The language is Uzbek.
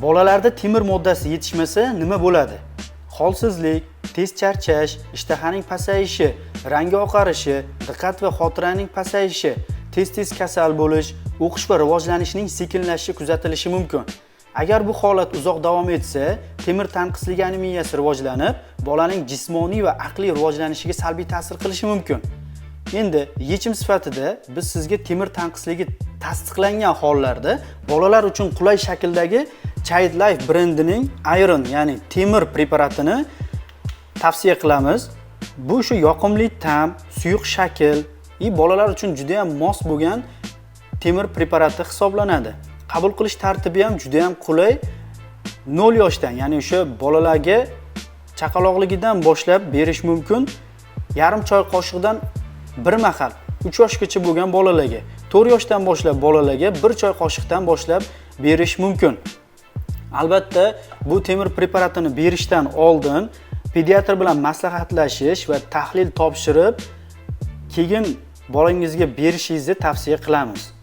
Bolalarda temir moddasi yetishmasa nima bo'ladi? Holsizlik, tez charchash, ishtahaning pasayishi, rangi oqarishi, diqqat va xotiraning pasayishi, tez kasal bo'lish, o'qish va rivojlanishning sekinlashishi kuzatilishi mumkin. Agar bu holat uzoq davom etsa, temir tanqisligi anemiyasi rivojlanib, bolaning jismoniy va aqliy rivojlanishiga salbiy ta'sir qilishi mumkin. Endi yechim sifatida biz sizga temir tanqisligi tasdiqlangan hollarda bolalar uchun qulay shakldagi Child Life brendining Iron, ya'ni temir preparatini tavsiya qilamiz. Bu shu yoqimli ta'm, suyuq shakl va bolalar uchun juda ham mos bo'lgan temir preparati hisoblanadi. Qabul qilish tartibi ham juda ham qulay. 0 yoshdan, ya'ni o'sha bolalarga chaqaloqligidan boshlab berish mumkin. Yarim choy qoshiqdan bir mahal 3 yoshgacha bo'lgan bolalarga, 4 yoshdan boshlab bolalarga 1 choy qoshiqdan boshlab berish mumkin. Albatta, bu temir preparatini berishdan oldin pediatr bilan maslahatlashish va tahlil topshirib, keyin bolangizga berishingizni tavsiya qilamiz.